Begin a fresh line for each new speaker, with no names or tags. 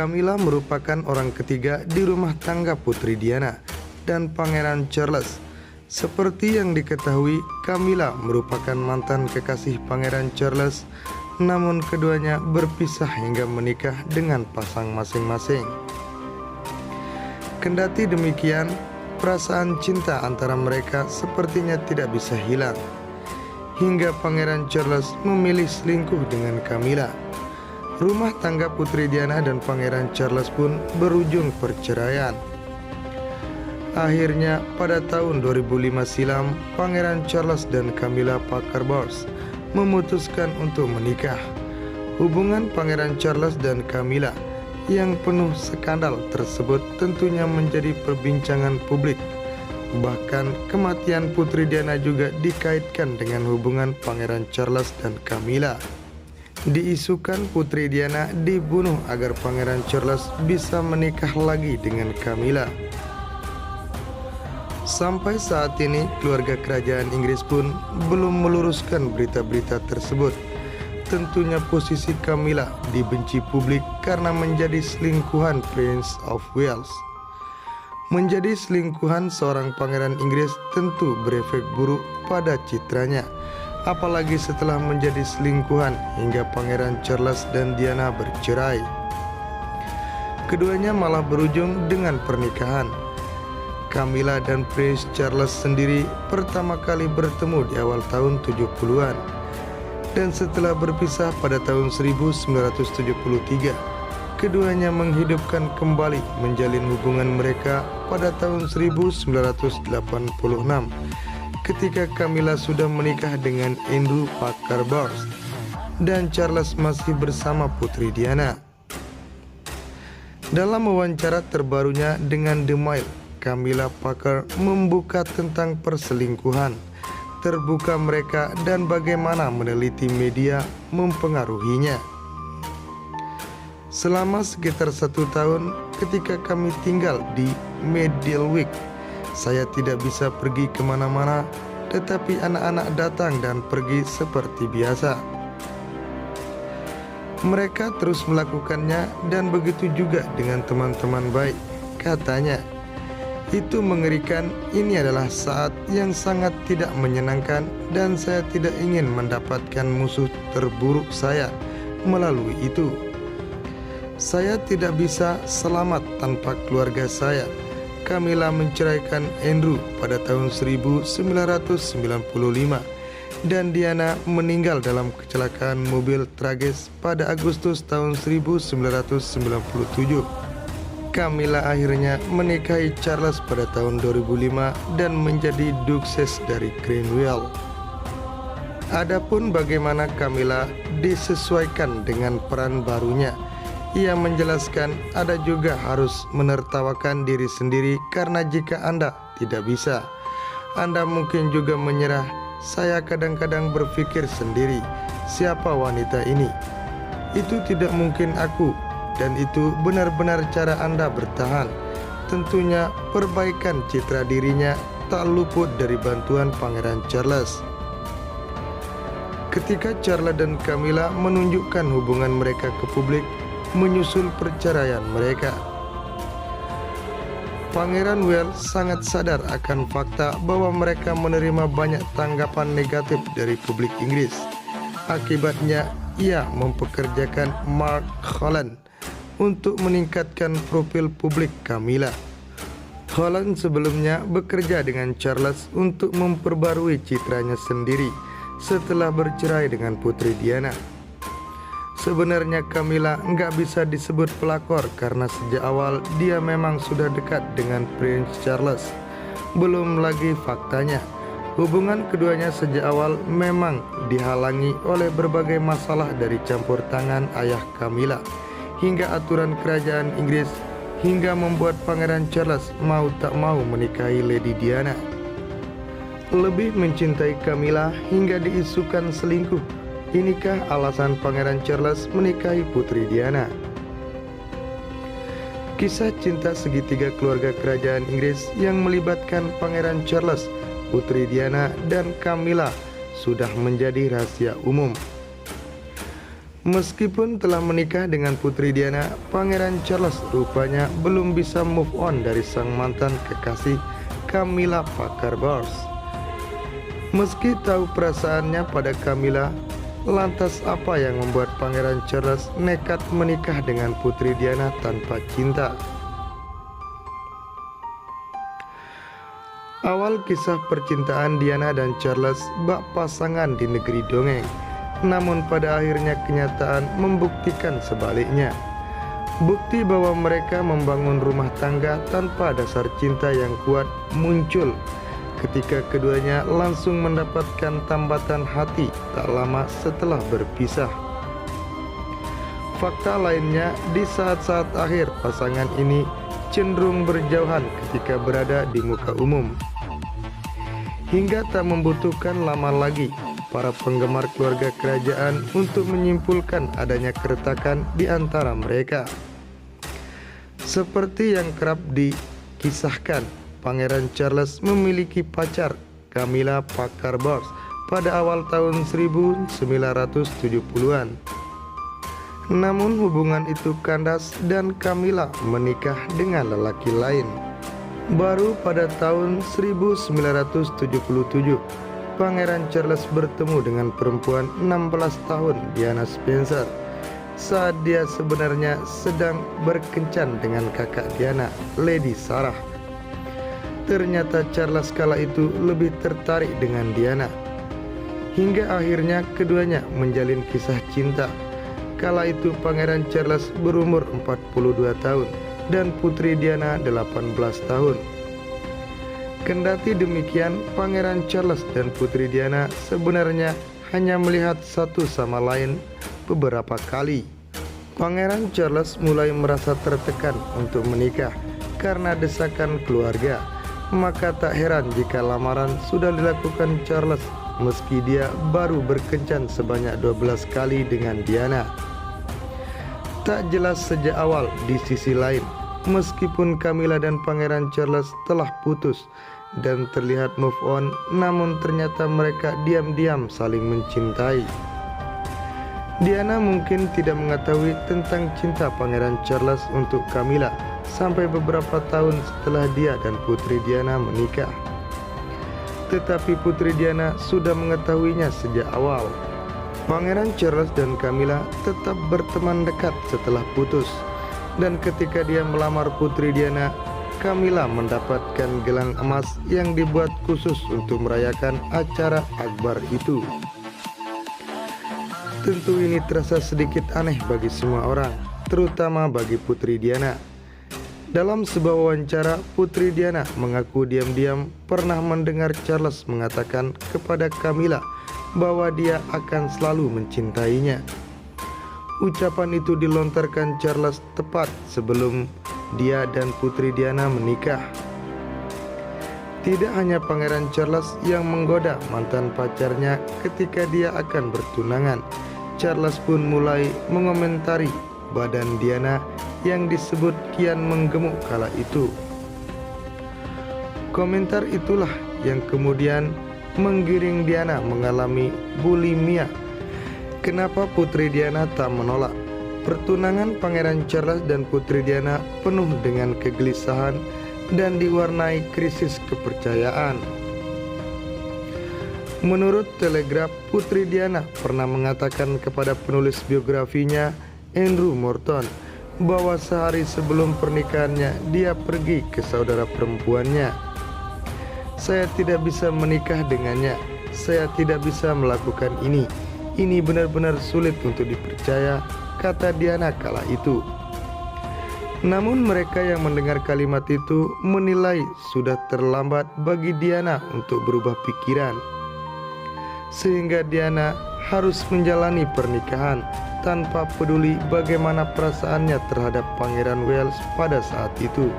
Camilla merupakan orang ketiga di rumah tangga Putri Diana dan Pangeran Charles. Seperti yang diketahui, Camilla merupakan mantan kekasih Pangeran Charles, namun keduanya berpisah hingga menikah dengan pasang masing-masing. Kendati demikian, perasaan cinta antara mereka sepertinya tidak bisa hilang, hingga Pangeran Charles memilih selingkuh dengan Camilla. Rumah tangga Putri Diana dan Pangeran Charles pun berujung perceraian. Akhirnya pada tahun 2005 silam, Pangeran Charles dan Camilla Parker Bowles memutuskan untuk menikah. Hubungan Pangeran Charles dan Camilla yang penuh skandal tersebut tentunya menjadi perbincangan publik. Bahkan kematian Putri Diana juga dikaitkan dengan hubungan Pangeran Charles dan Camilla. Diisukan Putri Diana dibunuh agar Pangeran Charles bisa menikah lagi dengan Camilla. Sampai saat ini keluarga kerajaan Inggris pun belum meluruskan berita-berita tersebut. Tentunya posisi Camilla dibenci publik karena menjadi selingkuhan Prince of Wales. Menjadi selingkuhan seorang pangeran Inggris tentu berefek buruk pada citranya, apalagi setelah menjadi selingkuhan hingga Pangeran Charles dan Diana bercerai. Keduanya malah berujung dengan pernikahan. Camilla dan Prince Charles sendiri pertama kali bertemu di awal tahun 70-an, dan setelah berpisah pada tahun 1973, keduanya menghidupkan kembali menjalin hubungan mereka pada tahun 1986 ketika Camilla sudah menikah dengan Andrew Parker Bowles dan Charles masih bersama Putri Diana. Dalam wawancara terbarunya dengan The Mail, Camilla Parker membuka tentang perselingkuhan terbuka mereka dan bagaimana meneliti media mempengaruhinya. Selama sekitar 1 tahun ketika kami tinggal di Meadowlark, saya tidak bisa pergi kemana-mana, tetapi anak-anak datang dan pergi seperti biasa. Mereka terus melakukannya dan begitu juga dengan teman-teman baik, katanya. Itu mengerikan, ini adalah saat yang sangat tidak menyenangkan dan saya tidak ingin mendapatkan musuh terburuk saya melalui itu. Saya tidak bisa selamat tanpa keluarga saya. Camilla menceraikan Andrew pada tahun 1995 dan Diana meninggal dalam kecelakaan mobil tragis pada Agustus tahun 1997. Camilla akhirnya menikahi Charles pada tahun 2005 dan menjadi Duchess dari Cornwall. Adapun bagaimana Camilla disesuaikan dengan peran barunya, ia menjelaskan ada juga harus menertawakan diri sendiri karena jika Anda tidak bisa, Anda mungkin juga menyerah. Saya kadang-kadang berpikir sendiri, siapa wanita ini? Itu tidak mungkin aku. Dan itu benar-benar cara Anda bertahan. Tentunya perbaikan citra dirinya tak luput dari bantuan Pangeran Charles. Ketika Charles dan Camilla menunjukkan hubungan mereka ke publik menyusul perceraian mereka, Pangeran Wales sangat sadar akan fakta bahwa mereka menerima banyak tanggapan negatif dari publik Inggris. Akibatnya, ia mempekerjakan Mark Holland untuk meningkatkan profil publik Camilla. Holland sebelumnya bekerja dengan Charles untuk memperbarui citranya sendiri setelah bercerai dengan Putri Diana. Sebenarnya Camilla nggak bisa disebut pelakor karena sejak awal dia memang sudah dekat dengan Prince Charles. Belum lagi faktanya, hubungan keduanya sejak awal memang dihalangi oleh berbagai masalah dari campur tangan ayah Camilla hingga aturan kerajaan Inggris, hingga membuat Pangeran Charles mau tak mau menikahi Lady Diana. Lebih mencintai Camilla hingga diisukan selingkuh. Inikah alasan Pangeran Charles menikahi Putri Diana? Kisah cinta segitiga keluarga kerajaan Inggris yang melibatkan Pangeran Charles, Putri Diana, dan Camilla sudah menjadi rahasia umum. Meskipun telah menikah dengan Putri Diana, Pangeran Charles rupanya belum bisa move on dari sang mantan kekasih Camilla Parker Bowles. Meski tahu perasaannya pada Camilla, lantas apa yang membuat Pangeran Charles nekat menikah dengan Putri Diana tanpa cinta? Awal kisah percintaan Diana dan Charles bak pasangan di negeri dongeng, namun pada akhirnya kenyataan membuktikan sebaliknya. Bukti bahwa mereka membangun rumah tangga tanpa dasar cinta yang kuat muncul ketika keduanya langsung mendapatkan tambatan hati tak lama setelah berpisah. Fakta lainnya, di saat-saat akhir pasangan ini cenderung berjauhan ketika berada di muka umum. Hingga tak membutuhkan lama lagi para penggemar keluarga kerajaan untuk menyimpulkan adanya keretakan di antara mereka. Seperti yang kerap dikisahkan, Pangeran Charles memiliki pacar Camilla Parker Bowles pada awal tahun 1970-an. Namun hubungan itu kandas dan Camilla menikah dengan lelaki lain. Baru pada tahun 1977, Pangeran Charles bertemu dengan perempuan 16 tahun Diana Spencer saat dia sebenarnya sedang berkencan dengan kakak Diana, Lady Sarah. Ternyata Charles kala itu lebih tertarik dengan Diana. Hingga akhirnya keduanya menjalin kisah cinta. Kala itu Pangeran Charles berumur 42 tahun dan Putri Diana 18 tahun. Kendati demikian, Pangeran Charles dan Putri Diana sebenarnya hanya melihat satu sama lain beberapa kali. Pangeran Charles mulai merasa tertekan untuk menikah karena desakan keluarga. Maka tak heran jika lamaran sudah dilakukan Charles meski dia baru berkencan sebanyak 12 kali dengan Diana. Tak jelas sejak awal di sisi lain, meskipun Camilla dan Pangeran Charles telah putus dan terlihat move on, namun ternyata mereka diam-diam saling mencintai. Diana mungkin tidak mengetahui tentang cinta Pangeran Charles untuk Camilla sampai beberapa tahun setelah dia dan Putri Diana menikah. Tetapi Putri Diana sudah mengetahuinya sejak awal. Pangeran Charles dan Camilla tetap berteman dekat setelah putus, dan ketika dia melamar Putri Diana, Camilla mendapatkan gelang emas yang dibuat khusus untuk merayakan acara akbar itu. Tentu ini terasa sedikit aneh bagi semua orang, terutama bagi Putri Diana. Dalam sebuah wawancara, Putri Diana mengaku diam-diam pernah mendengar Charles mengatakan kepada Camilla bahwa dia akan selalu mencintainya. Ucapan itu dilontarkan Charles tepat sebelum dia dan Putri Diana menikah. Tidak hanya Pangeran Charles yang menggoda mantan pacarnya ketika dia akan bertunangan, Charles pun mulai mengomentari badan Diana yang disebut kian menggemuk kala itu. Komentar itulah yang kemudian menggiring Diana mengalami bulimia. Kenapa Putri Diana tak menolak? Pertunangan Pangeran Charles dan Putri Diana penuh dengan kegelisahan dan diwarnai krisis kepercayaan. Menurut Telegraph, Putri Diana pernah mengatakan kepada penulis biografinya, Andrew Morton, bahwa sehari sebelum pernikahannya dia pergi ke saudara perempuannya. "Saya tidak bisa menikah dengannya. Saya tidak bisa melakukan ini. Ini benar-benar sulit untuk dipercaya," kata Diana kala itu. Namun mereka yang mendengar kalimat itu menilai sudah terlambat bagi Diana untuk berubah pikiran, sehingga Diana harus menjalani pernikahan tanpa peduli bagaimana perasaannya terhadap Pangeran Wales pada saat itu.